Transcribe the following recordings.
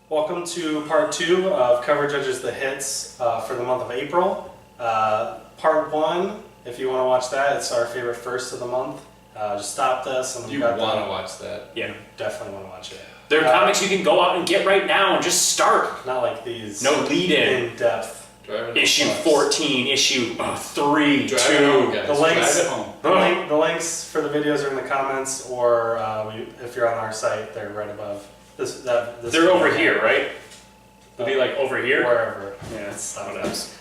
Welcome to part 2 of Cover Judges the Hits for the month of April. Part 1, if you want to watch that, it's our favorite first of the month. Just stop this and You want to watch that. Yeah, definitely want to watch it. There are comics you can go out and get right now and just start. Not like these No lead-in. in-depth. Issue 14, issue 3, 2. The links, Drive it home. the links for the videos are in the comments, or if you're on our site, they're right above. This They're over here, right? They'll be like over here? Wherever. Yeah, It's not what else?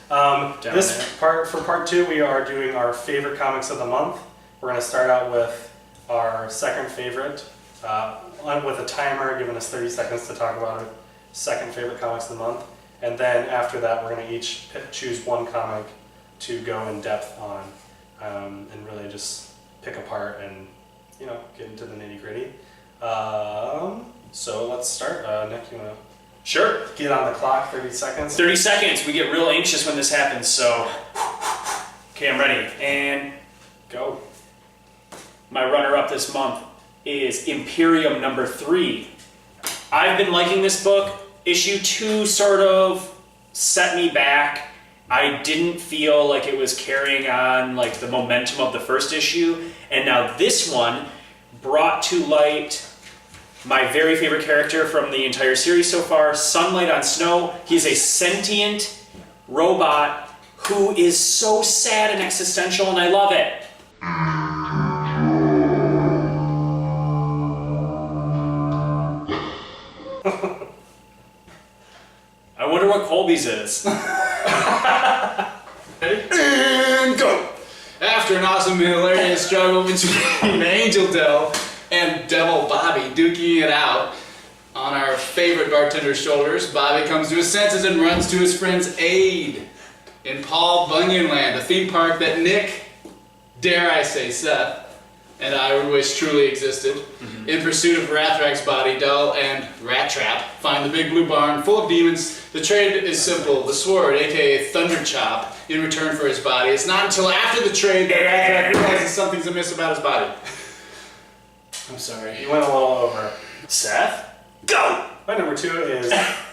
For part 2, we are doing our favorite comics of the month. We're going to start out with our second favorite, with a timer giving us 30 seconds to talk about our second favorite comics of the month. And then after that, we're going to each choose one comic to go in depth on, and really just pick apart and, get into the nitty gritty. So let's start. Nick, you want to Sure. get on the clock? 30 seconds. 30 seconds. We get real anxious when this happens, so. Okay, I'm ready. And Go. my runner-up this month is Imperium number 3. I've been liking this book. Issue 2 sort of set me back. I didn't feel like it was carrying on like the momentum of the first issue. And now this one brought to light my very favorite character from the entire series so far, Sunlight on Snow. He's a sentient robot who is so sad and existential, and I love it. I wonder what Colby's is. And go! After an awesome and hilarious struggle between Angel Dell and Devil Bobby duking it out on our favorite bartender's shoulders, Bobby comes to his senses and runs to his friend's aid in Paul Bunyan Land, a theme park that Nick, dare I say Seth, and I wish truly existed. In pursuit of Rathrak's body, Dull and Rat Trap find the big blue barn full of demons. The trade is simple. The sword, aka Thunder Chop, in return for his body. It's not until after the trade that Rathrak realizes something's amiss about his body. I'm sorry. You went a little over. Seth? Go! My number 2 is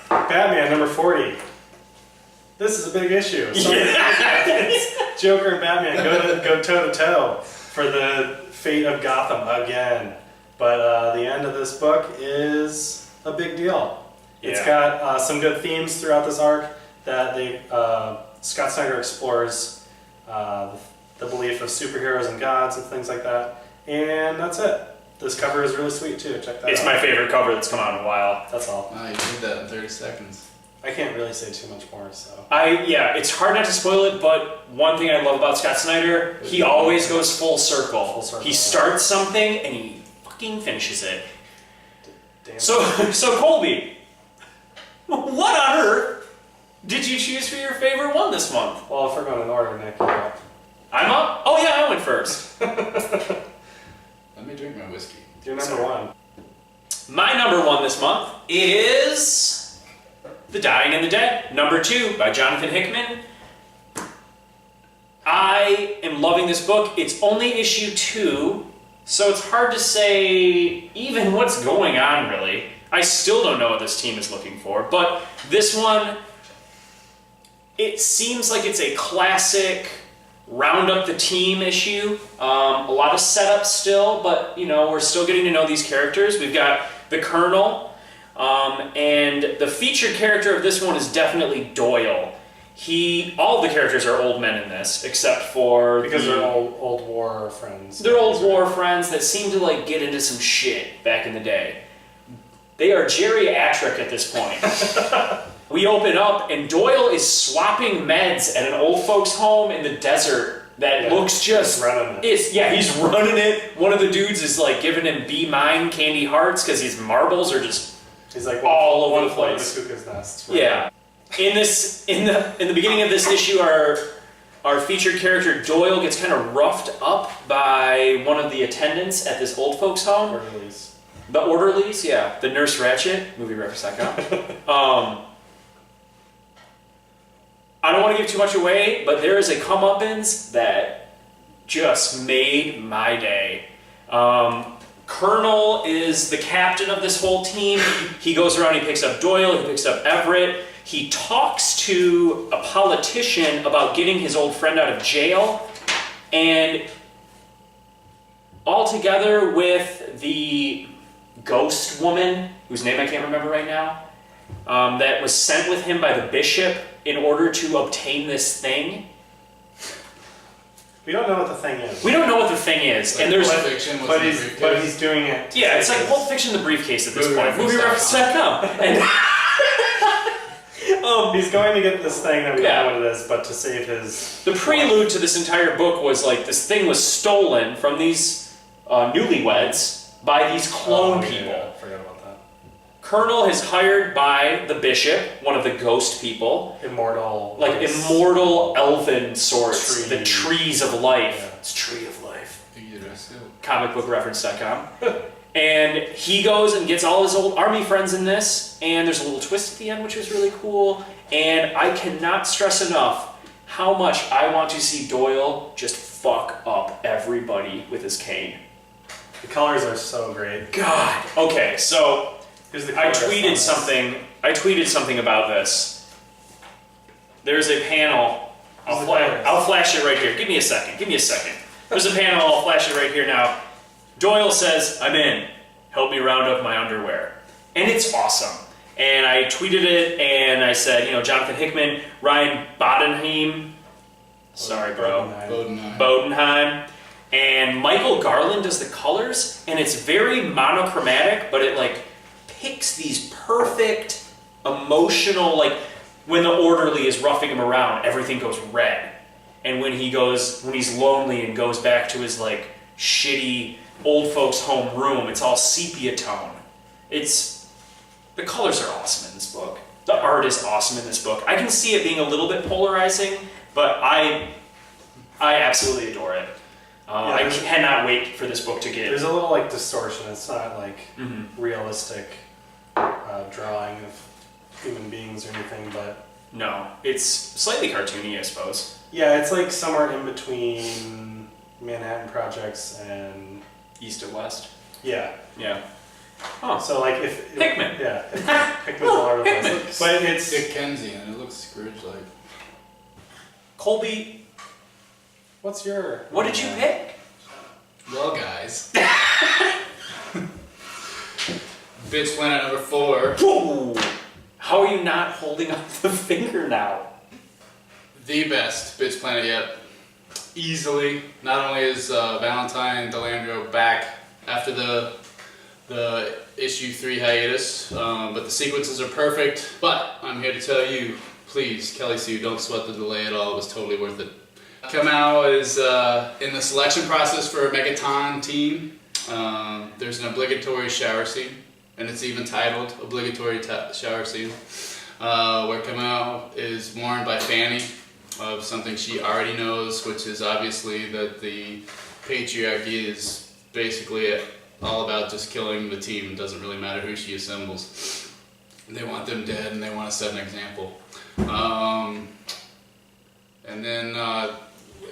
Batman number 40. This is a big issue. Joker and Batman go toe to toe for the fate of Gotham again. But the end of this book is a big deal. It's Yeah. got some good themes throughout this arc that Scott Snyder explores the belief of superheroes and gods and things like that. And that's it. This cover is really sweet too. Check that out. It's my favorite cover that's come out in a while. That's all. Wow, you did that in 30 seconds. I can't really say too much more, so. It's hard not to spoil it, but one thing I love about Scott Snyder, he always goes full circle. Full circle, He yeah. starts something and he fucking finishes it. Damn. So Colby, what on earth did you choose for your favorite one this month? Well, if we're going in order, Nick, you're up. I'm up? Oh yeah, I went first. Let me drink my whiskey. You're number 1. My number 1 this month is The Dying and the Dead, number 2 by Jonathan Hickman. I am loving this book. It's only issue 2, so it's hard to say even what's going on, really. I still don't know what this team is looking for, but this one, it seems like it's a classic round up the team issue. A lot of setup still, but we're still getting to know these characters. We've got the Colonel, and the featured character of this one is definitely Doyle. All the characters are old men in this, except for Because they're old war friends. They're old war friends that seem to get into some shit back in the day. They are geriatric at this point. We open up and Doyle is swapping meds at an old folks home in the desert that looks just... He's running it. He's running it. One of the dudes is giving him Be Mine candy hearts because his marbles are just He's like all over one the flew to place. Cuckoo's nest. Yeah. In the beginning of this issue, our featured character Doyle gets kind of roughed up by one of the attendants at this old folks home. Or release. The orderlies, yeah. The Nurse Ratched, moviereference.com. I don't want to give too much away, but there is a comeuppance that just made my day. Colonel is the captain of this whole team. He goes around, he picks up Doyle, he picks up Everett. He talks to a politician about getting his old friend out of jail. And all together with the ghost woman, whose name I can't remember right now, that was sent with him by the bishop in order to obtain this thing. We don't know what the thing is. We don't know what the thing is, Like and there's Pulp Fiction was But in the he's briefcase. doing it. yeah, it's like Pulp Fiction, the briefcase at this point. MovieReference.com. MovieReference.com. And He's going to get this thing that we Yeah. don't know what it is, but to save his. the prelude to this entire book was like this thing was stolen from these newlyweds by these clone people. Yeah, I forgot about that. Colonel is hired by the bishop, one of the ghost people, Immortal. like immortal elven sorts, Tree. the trees of life. Yeah. It's tree of life. Yes. Comicbookreference.com. And he goes and gets all his old army friends in this, and there's a little twist at the end, which is really cool. And I cannot stress enough how much I want to see Doyle just fuck up everybody with his cane. The colors are so great. God. Okay, so Here's the I colorist on tweeted this. something. I tweeted something about this. There's a panel. Who's the colorist? I'll flash it right here. Give me a second. Give me a second. There's a panel. I'll flash it right here now. Doyle says, "I'm in. Help me round up my underwear," and it's awesome. And I tweeted it, and I said, Jonathan Hickman, Ryan Bodenheim. Sorry, bro. Bodenheim. And Michael Garland does the colors, and it's very monochromatic, but it like picks these perfect emotional, like when the orderly is roughing him around, everything goes red. And when he's lonely and goes back to his like shitty old folks home room, it's all sepia tone. The colors are awesome in this book. The art is awesome in this book. I can see it being a little bit polarizing, but I absolutely adore it. I cannot wait for this book to get. There's a little like distortion. It's not like Mhm. realistic drawing of human beings or anything, but No, it's slightly cartoony, I suppose. yeah, it's like somewhere in between Manhattan Projects and East and West. yeah. Yeah. Oh, So like if Hickman. yeah, Hickman's all over the Hickman. place. But it's Dick Kenzie, and it looks Scrooge-like. Colby, what's your what did you pick? Well, guys. Bitch Planet number 4. Whoa! How are you not holding up the finger now? The best Bitch Planet yet. Easily. Not only is Valentine Delandro back after the issue 3 hiatus, but the sequences are perfect. But I'm here to tell you, please, Kelly Sue, don't sweat the delay at all. It was totally worth it. Kamau is in the selection process for a Megaton team. There's an obligatory shower scene, and it's even titled Obligatory Shower Scene, where Kamau is warned by Fanny of something she already knows, which is obviously that the patriarchy is basically all about just killing the team. It doesn't really matter who she assembles. They want them dead, and they want to set an example. And then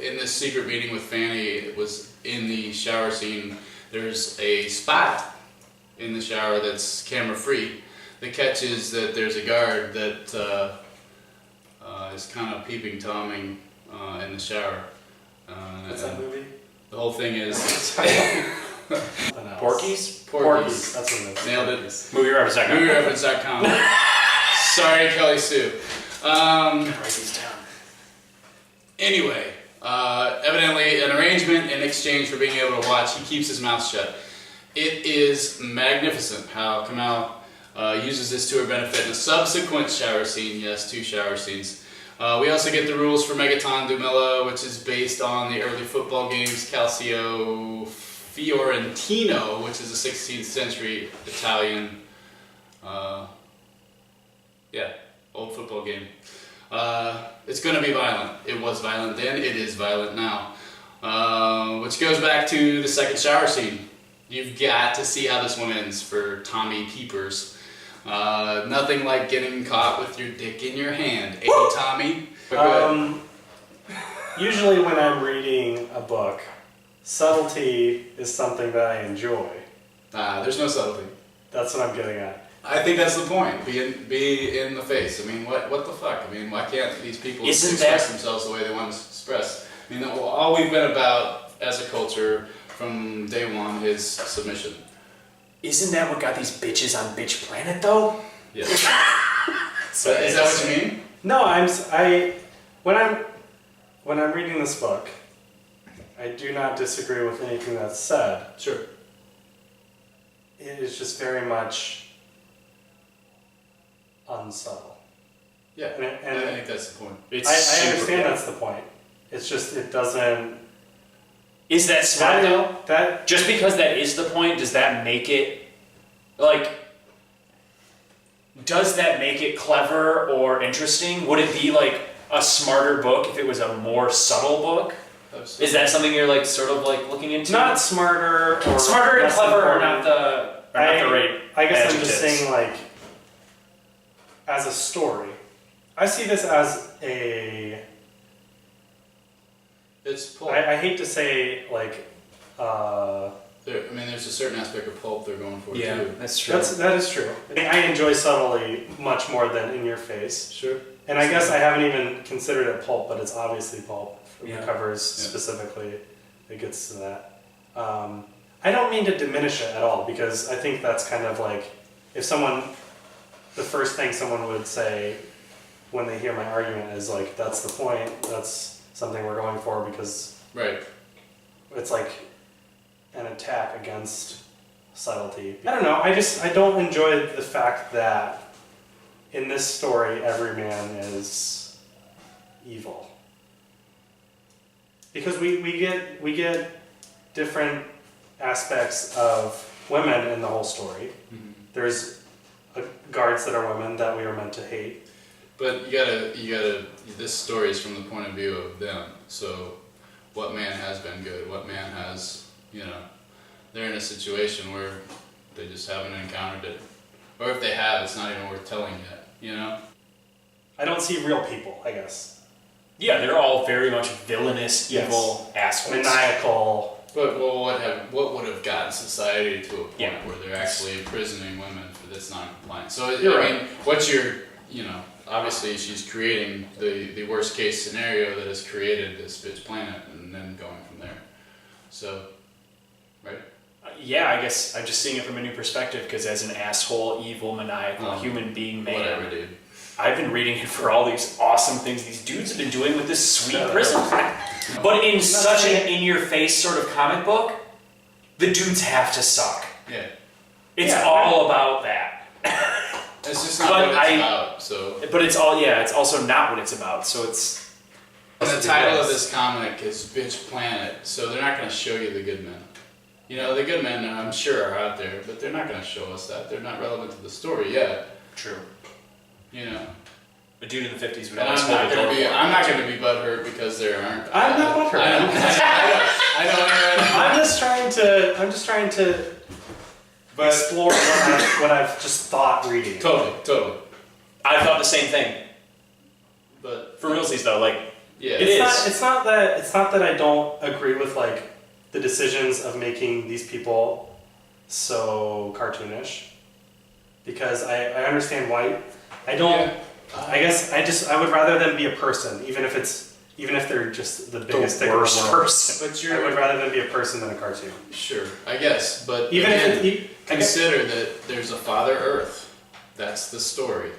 in this secret meeting with Fanny, it was in the shower scene, there's a spot in the shower that's camera free. The catch is that there's a guard that is kind of peeping Tomming in the shower. what's that movie? The whole thing is Something else. Porky's? Porky's. That's what it is. Nailed it. Porky's. MovieReference.com. MovieReference.com. Sorry, Kelly Sue. Write these down. Anyway, evidently an arrangement in exchange for being able to watch, he keeps his mouth shut. It is magnificent how Kamau uses this to her benefit in a subsequent shower scene. Yes, 2 shower scenes. We also get the rules for Megaton Dumella, which is based on the early football games Calcio Fiorentino, which is a 16th century Italian, old football game. It's going to be violent. It was violent then, it is violent now. Which goes back to the second shower scene. You've got to see how this one ends for Tommy Peepers. Nothing like getting caught with your dick in your hand. Hey, Tommy. Usually when I'm reading a book, subtlety is something that I enjoy. There's no subtlety. That's what I'm getting at. I think that's the point. Be in the face. I mean, what the fuck? I mean, why can't these people Isn't express that- themselves the way they want to express? I mean, all we've been about as a culture from day one is submission. Isn't that what got these bitches on Bitch Planet though? Yeah. So Is that what you mean? No, when I'm reading this book, I do not disagree with anything that's said. Sure. It is just very much unsubtle. Yeah. And I think that's the point. It's I super- understand that's the point. It's just it doesn't. Is that smart though? That Just because that is the point, does that make it like? Does that make it clever or interesting? Would it be like a smarter book if it was a more subtle book? Is that something you're like sort of like looking into? not smarter or smarter and less clever are important. not the right. I guess I'm just adjectives. saying, like, as a story, I see this as a. It's pulp. I hate to say like. I mean, there's a certain aspect of pulp they're going for Yeah, too. that's true. That is true. I enjoy subtlety much more than in your face, Sure. and I guess I haven't even considered it pulp, but it's obviously pulp. Yeah. The covers Yeah. specifically, it gets to that. I don't mean to diminish it at all because I think that's kind of like if someone, the first thing someone would say when they hear my argument is like, "That's the point. That's something we're going for," because Right. it's like an attack against subtlety. I don't know. I don't enjoy the fact that in this story every man is evil. Because we get different aspects of women in the whole story. Mhm. There's guards that are women that we are meant to hate. But you gotta. This story is from the point of view of them. So, what man has been good? What man has, they're in a situation where they just haven't encountered it, or if they have, it's not even worth telling yet. I don't see real people, I guess. Yeah, they're all very much villainous, Yes. evil assholes. Maniacal. But what would have gotten society to a point Yeah. where they're actually imprisoning women for this non-compliance? So You're I mean, obviously she's creating the worst case scenario that has created this bitch planet, and then going from there. So, right? Yeah, I guess I'm just seeing it from a new perspective because as an asshole, evil, maniacal human being man, Whatever, dude. I've been reading it for all these awesome things these dudes have been doing with this sweet No. prison planet. But in such an in-your-face sort of comic book, the dudes have to suck. Yeah. It's Yeah, all about that. It's just not But what it's about. So. But it's also not what it's about. So it's. And the title of this comic is Bitch Planet, so they're not going to show you the good men. The good men, I'm sure, are out there, but they're not going to show us that. They're not relevant to the story yet. True. A dude in the 50s would And always I'm hold not a going door to be. for it. I'm not going to be butthurt because there aren't. I'm not butthurt. I know. I'm just trying to But explore what I've just thought reading. totally. I thought the same thing. But For realsies though, like, yeah, It is. It's not that I don't agree with like the decisions of making these people so cartoonish, because I understand why. I don't. Yeah. I guess I would rather them be a person, even if they're just the biggest the dick in the worst world. person. But I would rather them be a person than a cartoon. Sure, I guess. But Even again, if it, consider that there's a Father Earth. That's the story.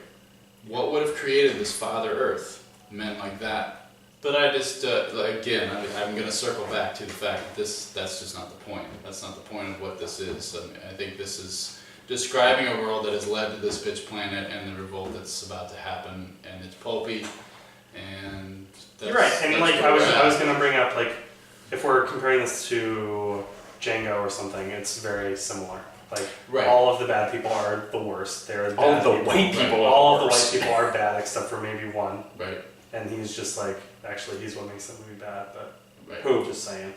What would have created this Father Earth? Men like that. But I just, again, I'm going to circle back to the fact that that's just not the point. That's not the point of what this is. I think this is describing a world that has led to this bitch planet and the revolt that's about to happen, and it's pulpy, and that's, you're right, and that's like where I we're at. was gonna bring up like if we're comparing this to Django or something, it's very similar. Like Right. all of the bad people are the worst. They're all bad the people. white people Right. are All of the the white worst. people are bad except for maybe one, Right, and he's just like actually he's what makes the movie bad. But right. Who? just saying.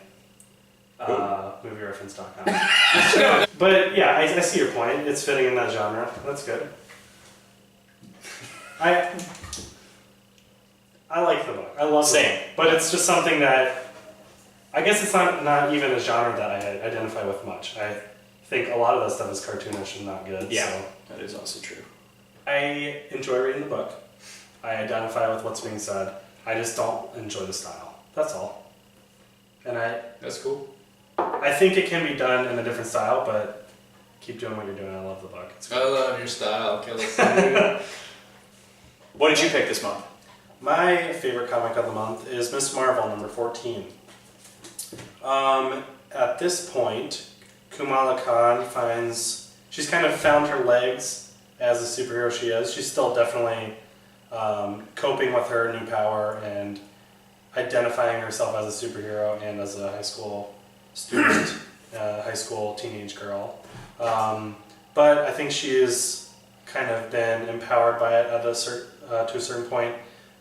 Moviereference.com. But yeah, I see your point. It's fitting in that genre. That's good. I like the book. I love Same. the book. But it's just something that I guess it's not even a genre that I identify with much. I think a lot of that stuff is cartoonish and not good. Yeah, So. that is also true. I enjoy reading the book. I identify with what's being said. I just don't enjoy the style. That's all. And That's cool. I think it can be done in a different style, but keep doing what you're doing. I love the book. It's I love your style, Kelly. What did you pick this month? My favorite comic of the month is Miss Marvel number 14. At this point, Kamala Khan she's kind of found her legs as the superhero she is. She's still definitely coping with her new power and identifying herself as a superhero and as a high school student, high school teenage girl. But I think she has kind of been empowered by it to a certain point,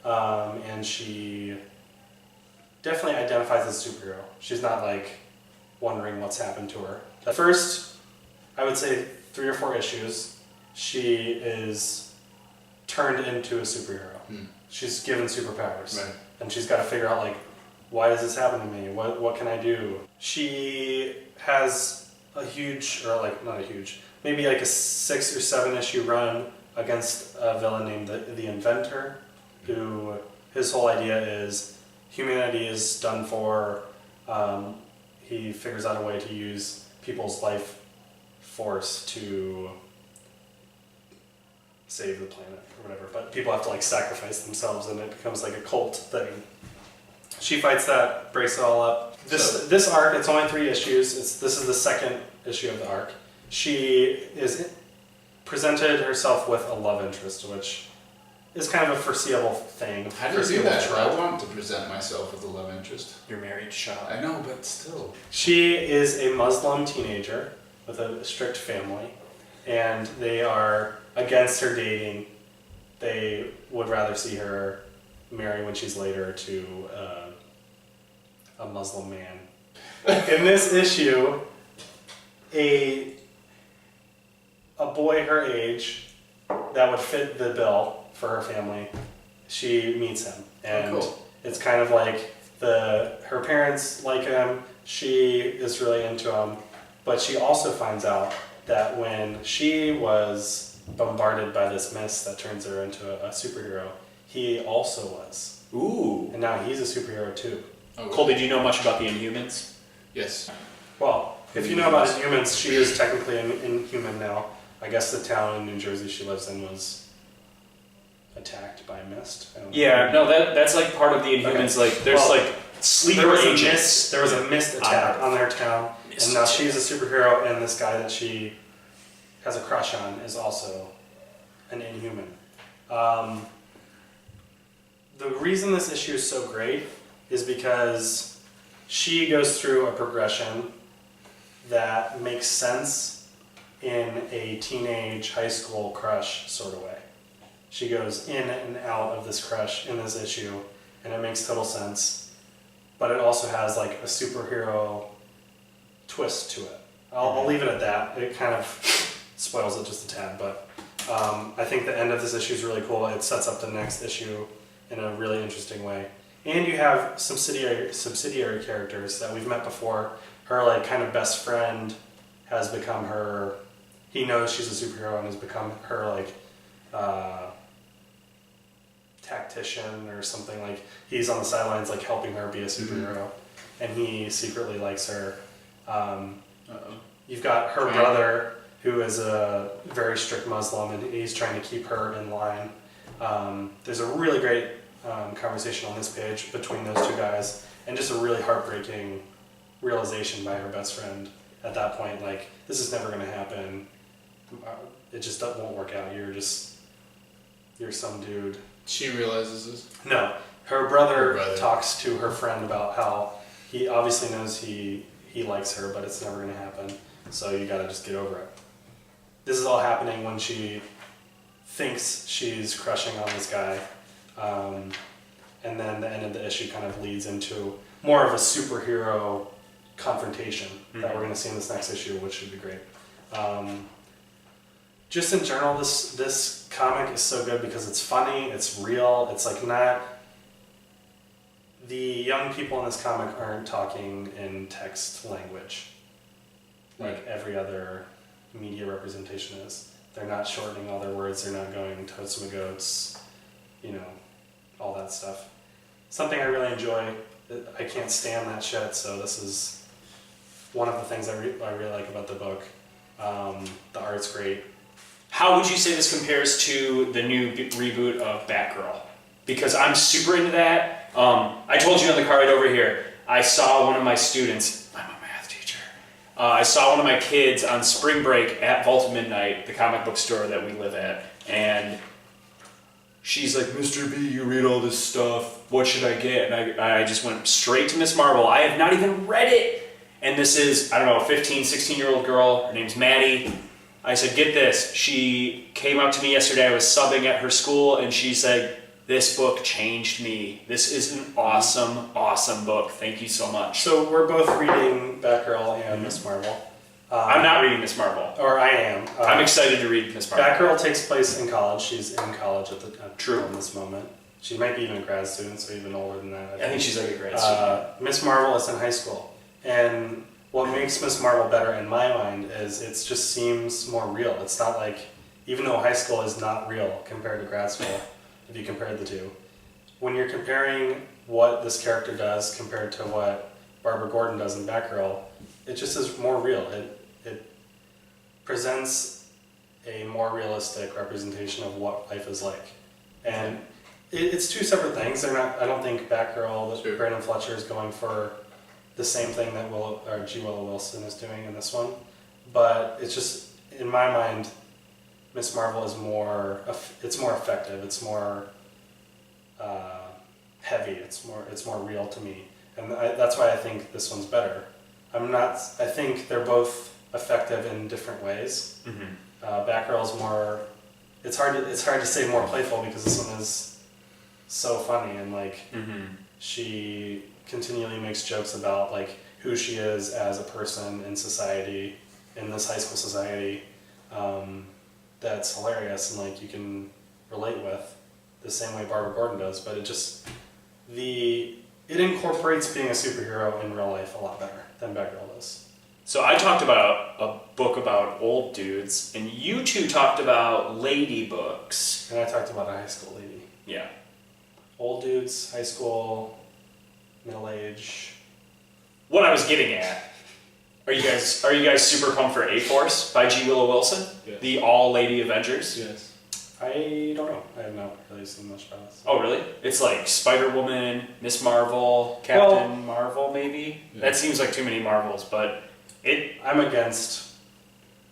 and she definitely identifies as a superhero. She's not like wondering what's happened to her. The first, I would say 3 or 4 issues, she is turned into a superhero. She's given superpowers, Right. and she's got to figure out like, why does this happen to me? What can I do? She has a huge, or like not a huge, maybe like a 6 or 7 issue run against a villain named the Inventor, who his whole idea is humanity is done for. He figures out a way to use people's life force to save the planet or whatever, but people have to like sacrifice themselves and it becomes like a cult thing. She fights that, breaks it all up. This arc, it's only 3 issues. This is the second issue of the arc. She is presented herself with a love interest, which is kind of a foreseeable thing. How do you do foreseeable that? trope. I want to present myself with a love interest. You're married, shut up. I know, but still. She is a Muslim teenager with a strict family, and they are against her dating. They would rather see her marry when she's later to a Muslim man. In this issue, a boy her age that would fit the bill for her family, she meets him, and cool. it's kind of like her parents like him. She is really into him, but she also finds out that when she was bombarded by this mist that turns her into a superhero, he also was, Ooh. and now he's a superhero too. Oh, Cole, did you know much about the Inhumans? Yes. Well, if you know about Inhumans, she is technically an Inhuman now. I guess the town in New Jersey she lives in was attacked by mist. I don't know. Yeah, no, that's like part of the Inhumans. Okay. Like, there's Well, like sleeper agents. There was a mist attack on their town, Mist and now attack. she's a superhero, and this guy that she has a crush on is also an Inhuman. The reason this issue is so great is because she goes through a progression that makes sense in a teenage high school crush sort of way. She goes in and out of this crush in this issue, and it makes total sense. But it also has like a superhero twist to it. I'll leave it at that. It kind of spoils it just a tad, but I think the end of this issue is really cool. It sets up the next issue in a really interesting way. And you have subsidiary characters that we've met before. Her like kind of best friend has become her. He knows she's a superhero and has become her like tactician or something. Like he's on the sidelines like helping her be a superhero, and he secretly likes her. You've got her brother who is a very strict Muslim, and he's trying to keep her in line. There's a really great conversation on this page between those 2 guys, and just a really heartbreaking realization by her best friend at that point, like, this is never going to happen. It just won't work out. You're some dude. She realizes this. No, her brother talks to her friend about how he obviously knows he likes her, but it's never going to happen. So you got to just get over it. This is all happening when she thinks she's crushing on this guy. And then the end of the issue kind of leads into more of a superhero confrontation that we're going to see in this next issue, which should be great. Just in general, this comic is so good because it's funny, it's real, it's like not... The young people in this comic aren't talking in text language. like every other media representation is. They're not shortening all their words, they're not going totes my goats, you know, all that stuff. Something I really enjoy. I can't stand that shit, so this is one of the things I really like about the book. The art's great. How would you say this compares to the new reboot of Batgirl? Because I'm super into that. I told you on the car ride over here, I saw one of my students, I'm a math teacher, I saw one of my kids on spring break at Vault of Midnight, the comic book store that we live at, and she's like, Mr. B, you read all this stuff, what should I get? And I just went straight to Miss Marvel. I have not even read it. And this is, I don't know, a 15, 16-year-old girl, her name's Maddie. I said, get this. She came up to me yesterday, I was subbing at her school, and she said, this book changed me. This is an awesome, awesome book. Thank you so much. So we're both reading Batgirl and Miss Marvel. I'm not reading Miss Marvel. Or I am. I'm excited to read Miss Marvel. Batgirl takes place in college. She's in college at this moment. She might be even a grad student, so even older than that. I think she's like a grad student. Miss Marvel is in high school. And what makes Miss Marvel better in my mind is it just seems more real. It's not like, even though high school is not real compared to grad school, if you compare the two, when you're comparing what this character does compared to what Barbara Gordon does in Batgirl, it just is more real. It presents a more realistic representation of what life is like. And it's two separate things. They're not. I don't think Batgirl, that Brandon Fletcher is going for the same thing that G. Willow Wilson is doing in this one, but it's just, in my mind, Miss Marvel is more. It's more effective. It's more heavy. It's more real to me, and that's why I think this one's better. I think they're both effective in different ways. Mm-hmm. Batgirl's more. It's hard to say more playful because this one is so funny and like she continually makes jokes about like who she is as a person in society, in this high school society. That's hilarious and like you can relate with the same way Barbara Gordon does, but it incorporates being a superhero in real life a lot better than Batgirl does. So I talked about a book about old dudes, and you two talked about lady books. And I talked about a high school lady. Yeah. Old dudes, high school, middle age. What I was getting at, are you guys super pumped for A-Force by G. Willow Wilson? Yes. The all-lady Avengers? Yes. I don't know. I have not really seen much about this. Oh, really? It's like Spider-Woman, Miss Marvel, Captain Marvel, maybe? Yeah. That seems like too many Marvels, but I'm against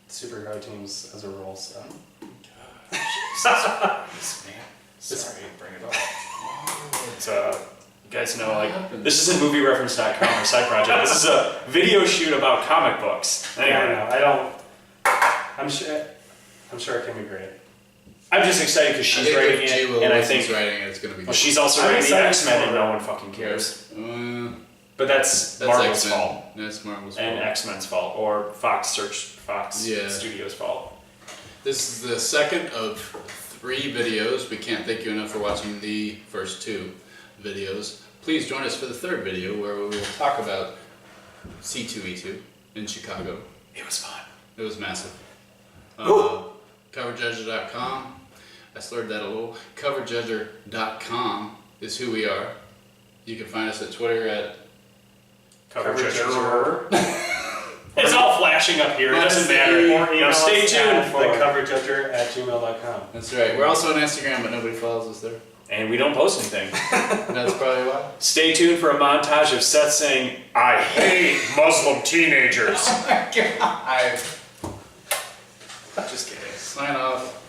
superhero teams as a rule, so. Man, sorry to bring it up. It's, you guys know, like, this isn't moviereference.com or side project. This is a video shoot about comic books. I Anyway, know. I'm sure it can be great. I'm just excited because she's writing it, and I think writing it, it's going to be well, good. she's also I'm writing the excited X-Men, for and her. no one fucking cares. But that's That's Marvel's X-Men. fault, That's Marvel's and fault. X-Men's fault, or Fox Yeah. Studios' fault. This is the second of 3 videos. We can't thank you enough for watching the first 2 videos. Please join us for the 3rd video where we will talk about C2E2 in Chicago. It was fun. It was massive. CoverJudger.com. I slurred that a little. CoverJudger.com is who we are. You can find us at Twitter at Coverjudger. It's all flashing up here. It doesn't matter. Or Now stay tuned for thecoverjudger@gmail.com. That's right. We're also on Instagram, but nobody follows us there. And we don't post anything. That's probably why. Stay tuned for a montage of Seth saying, "I hate Muslim teenagers." Oh my god. Just kidding. Sign off.